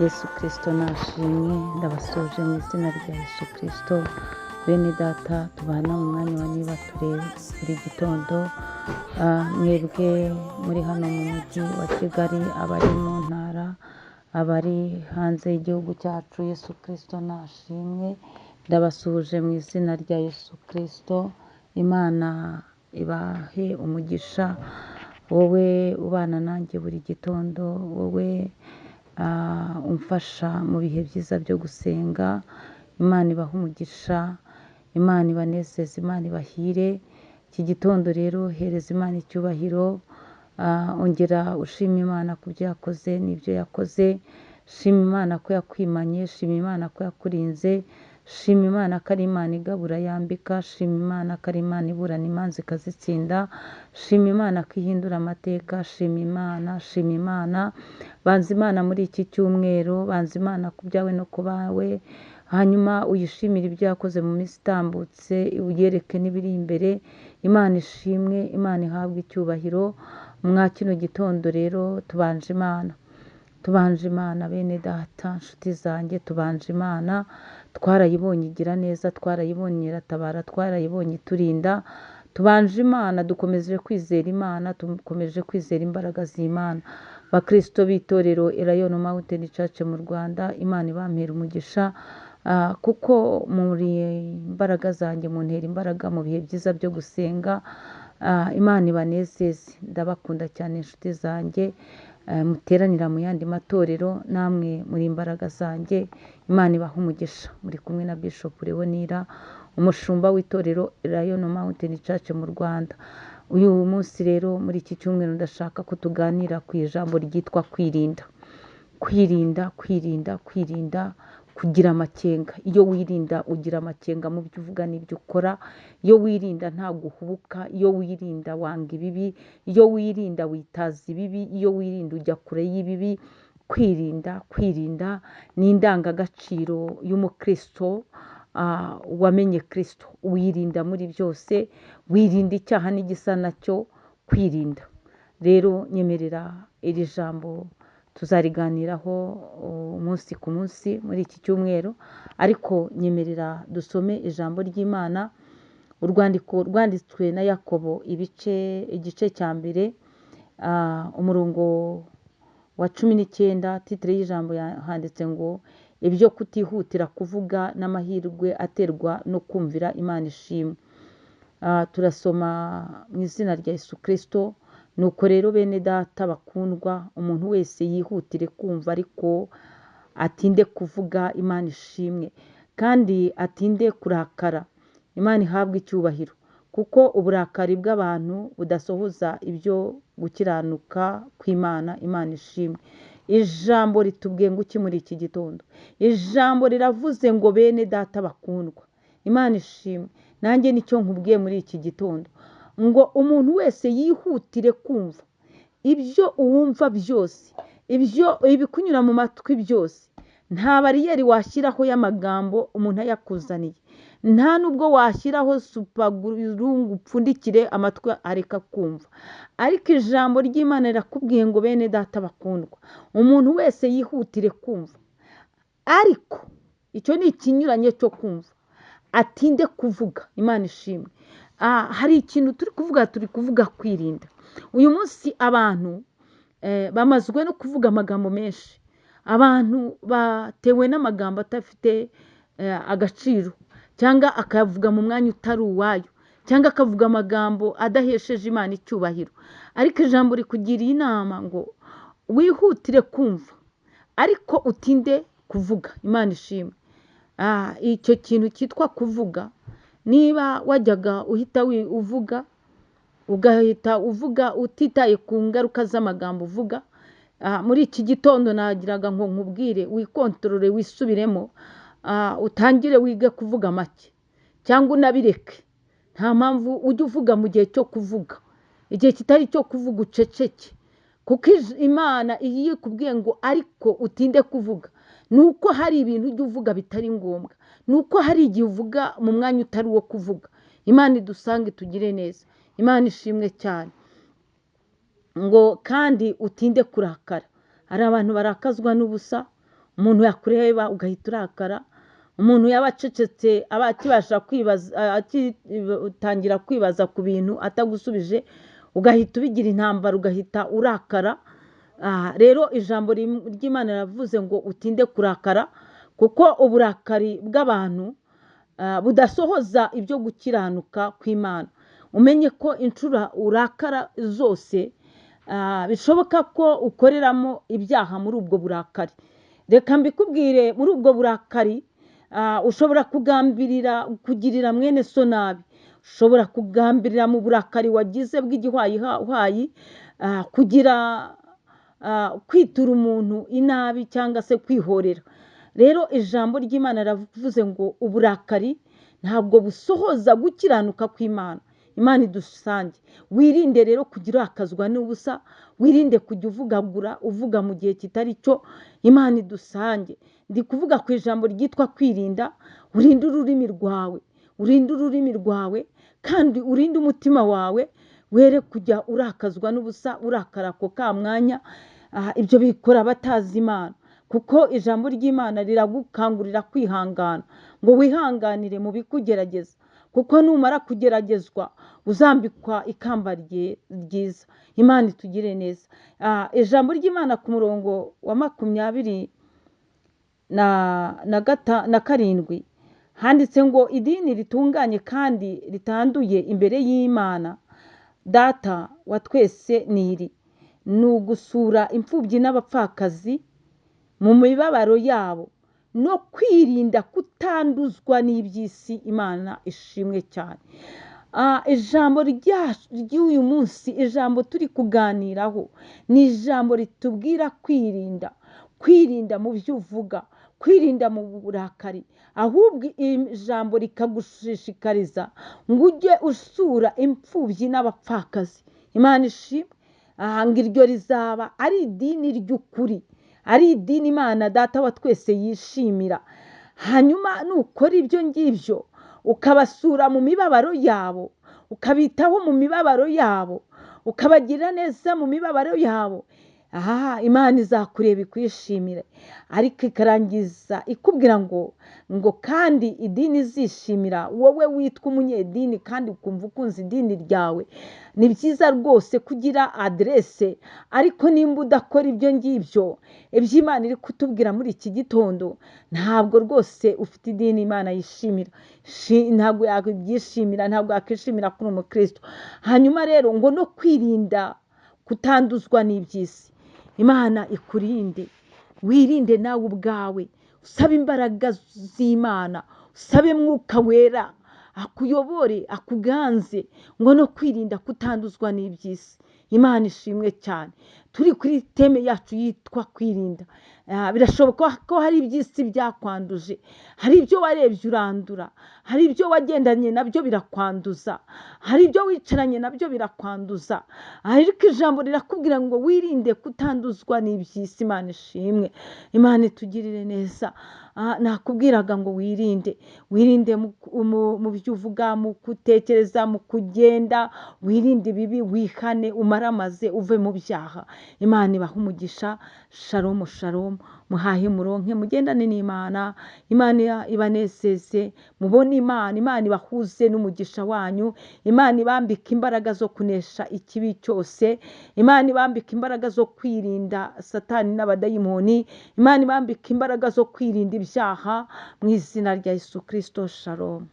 Yesu Kristo nashimwe, ndabasuje mu izina rya Yesu Kristo. Bene data tubana mu mwanya wa niba turebe buri gitondo, mwebwe muri hano mu mujyi wa Kigali, abari mu ntara, abari hanze y'igihugu cyacu, Yesu Kristo nashimwe, ndabasuje mu izina rya Yesu Kristo. Imana ibahe umugisha, wowe ubana nanjye buri gitondo, wowe umfasha mu bihe byiza byo gusenga. Imana ibahe umugisha, Imana ibanezeze, Imana ibahire. Iki gitondo rero hereza Imana icyubahiro, ongera ushima Imana ku byo yakoze n'ibyo yakoze. Shima Imana ko yakwimanye, shima Imana ko yakurinze, shima Imana ko ari Imana igabura yambika, shima Imana ko ari Imana iburana imanza ikazitsinda, shima Imana ko ihindura amateka, shima Imana, shima Imana. Banza Imana muri iki cyumweru, banza Imana ku byawe no ku bawe, hanyuma uyishimire ibyo yakoze mu minsi itambutse, uyereke n'ibiri imbere. Imana ishimwe, Imana ihabwe icyubahiro. Mwa kino gitondo rero tubanje Imana bene data, nshuti zanjye, tubanje Imana. Twarayibonye igira neza, twarayibonye iratabara, twarayibonye iturinda. Tubanje Imana, dukomeje kwizera Imana, dukomeje kwizera imbaraga z'Imana. Bakristo b'itorero Elayon Mountain Church mu Rwanda, Imana ibampera umugisha, kuko muri imbaraga zanjye muntera imbaraga mu bihe byiza byo gusenga. Imana ibanezeze, ndabakunda cyane inshuti zanjye, muteranira mu yandi matorero, namwe muri imbaraga zanjye. Imana ibahe umugisha. Muri kumwe na Bishop Leonira, umushumba w'itorero Elayon Mountain Church mu Rwanda. Uyu munsi rero muri iki cyumweru ndashaka ko tuganira ku ijambo ryitwa kwirinda. Kwirinda, kugira amakenga. Iyo wirinda ugira amakenga mu byo uvuga n'ibyo ukora. Iyo wirinda nta guhubuka, iyo wirinda wanga ibibi, iyo wirinda witaza ibibi, iyo wirinda ujya kure y'ibibi. Kwirinda ni indangagaciro y'umukristo wamenye Kristo. Wirinda muri byose, wirinda icyaha n'igisa nacyo. Kwirinda rero nyemerera iri jambo tuzariganiraho umunsi ku munsi muri iki cyumweru, ariko nyemerera dusome ijambo ry'Imana, urwandiko rwanditswe na Yakobo, igice cya mbere, umurongo wa 19. Titire y'ijambo handitse ngo ibyo kutihutira kuvuga n'amahirwe aterwa no kumvira Imana ishimwe. Turasoma mu izina rya Yesu Kristo. Nuko rero bene data bakundwa, umuntu wese yihutire kumva, ariko atinde kuvuga Imana ishimwe, kandi atinde kurakara. Imana ihabwe icyubahiro, kuko uburakari bw'abantu budasohoza ibyo gukiranuka kw'Imana. Imana ishimwe. Ijambo ritubwiye ngo iki muri iki gitondo? Ijambo riravuze ngo bene data bakundwa, Imana ishimwe. Nanjye nicyo nkubwiye muri iki gitondo, ngo umuntu wese yihutire kumva ibyo uwumva byose, ibyo ibikunyura mu matwi byose. Nta bariyeri washyiraho y'amagambo umuntu ayakuzaniye, nta nubwo washyiraho supagurungu upfundikire amatwi areka kumva. Ariko ijambo ry'Imana rirakubwiye ngo bene data bakundwa, umuntu wese yihutire kumva, ariko icyo ni ikinyuranye cyo kumva, atinde kuvuga. Imana ishimwe. Hari ikintu turi kuvuga kwirinda. Uyu munsi abantu bamazwe no kuvuga amagambo menshi. Abantu batewe n'amagambo atafite agaciro, cyangwa akavuga mu mwanya utari uwayo, cyangwa akavuga amagambo adahesheje Imana icyubahiro. Ariko ijambo rikugira inama ngo wihutire kumva, ariko utinde kuvuga. Imana ishimwe. Icyo kintu cyitwa kuvuga, niba wajyaga uhita uvuga, ugahita uvuga utitaye ku ngaruka z'amagambo uvuga, muri iki gitondo nagiraga ngo nkubwire wikontorore, wisubiremo, utangire wige kuvuga make, cyangwa unabireke. Nta mpamvu ujye uvuga mu gihe cyo kuvuga. Igihe kitari cyo kuvuga uceceke, kuko Imana iyo ikubwiye ngo ariko utinde kuvuga, nuko hari ibintu ujya uvuga bitari ngombwa, nuko hari igihe uvuga mu mwanya utari wo kuvuga. Imana idusange tugire neza. Imana ishimwe cyane. Ngo kandi utinde kurakara. Hari abantu barakazwa n'ubusa, umuntu yakureba ugahita urakara, umuntu yaba acecetse aba akibasha kwibaza, akitangira kwibaza ku bintu atagusubije, ugahita ubigira intambara, ugahita urakara. Rero ijambo ry'Imana riravuze ngo utinde kurakara, kuko uburakari bw'abantu budasohoza ibyo gukiranuka kw'Imana. Umenye ko inshuro urakara zose bishoboka ko ukoreramo ibyaha muri ubwo burakari. Reka mbikubwire, muri ubwo burakari ushobora kugambirira kugirira mwene so nabi, ushobora kugambirira mu burakari wagize bw'igihwayihwayi kugira kwitura umuntu inabi cyangwa se kwihorera. Rero ijambo ry'Imana riravuze ngo uburakari ntabwo busohoza gukiranuka kw'Imana. Imana idusange. Wirinde rero kugira urakazwa n'ubusa, wirinde kujya uvuga mu gihe kitari cyo. Imana idusange. Ndi kuvuga ku ijambo ryitwa kwirinda. Urinde ururimi rwawe, urinde ururimi rwawe, kandi urinde umutima wawe, were kujya urakazwa n'ubusa, urakara ako ka mwanya. Ibyo bikora batazi Imana, kuko ijambo ry'Imana riragukangurira kwihangana, ngo wihanganire mu bikugerageza, kuko numara kugeragezwa uzambikwa ikamba ryiza. Imana itugire neza. Ijambo ry'Imana ku murongo wa 27 handitse ngo idini ritunganye kandi ritanduye imbere y'Imana Data wa twese ni ugusura imfubyi n'abapfakazi mu mibabaro yabo, no kwirinda kutanduzwa n'iby'isi. Imana ishimwe cyane. Ijambo ry'uyu munsi, ijambo turi kuganiraho, ni ijambo ritubwira kwirinda mu byo uvuga, kwirinda mu burakari. Ahubwo ijambo rikagushishikariza ngo ujye usura imfubyi n'abapfakazi. Imana ishimwe. ngo iryo rizaba ari idini ry'ukuri, ari idini Imana Data wa twese yishimira. Hanyuma nukora ibyo ngibyo, ukabasura mu mibabaro yabo, ukabitaho mu mibabaro yabo, ukabagirira neza mu mibabaro yabo, Imana izakureba ikwishimire. Ariko ikarangiza ikubwira ngo kandi idini izishimira wowe witwa umunyedini kandi ukumva ukunze idini ryawe. Ni byiza rwose kugira aderese, ariko nimba udakora ibyo ngibyo iby'Imana iri kutubwira muri iki gitondo, ntabwo rwose ufite idini Imana yishimira. Ntabwo yabyishimira, ntabwo yakishimira kuri umukristo. Hanyuma rero ngo no kwirinda kutanduzwa n'iby'isi. Imana ikurinde, wirinde nawe ubwawe, usabe imbaraga z'Imana, usabe Mwuka Wera akuyobore, akuganze, ngo no kwirinda kutanduzwa n'iby'isi. Imana ishimwe cyane. Turi kuri teme yacu yitwa kwirinda. Birashoboka ko hari iby'isi byakwanduje, hari ibyo warebye urandura, hari ibyo wagendanye nabyo birakwanduza, hari ibyo wicaranye nabyo birakwanduza. Ariko ijambo rirakubwira ngo wirinde kutanduzwa n'iby'isi. Imana ishimwe. Imana itugirire neza. Nakubwiraga ngo wirinde mu byo uvuga, mu kutekereza, mu kugenda, wirinde ibibi, wihane, umaramaze, uve mu byaha. Imana ibaha umugisha. Shalom shalom. Muhahe muronke, mugendane n'Imana. Imana ibanezeze, mubone Imana ibahuze n'umugisha wanyu. Imana ibambika imbaraga zo kunesha ikibi cyose. Imana ibambika imbaraga zo kwirinda Satani n'abadayimoni. Imana ibambika imbaraga zo kwirinda ibyaha, mu izina rya Yesu Kristo. Shalom.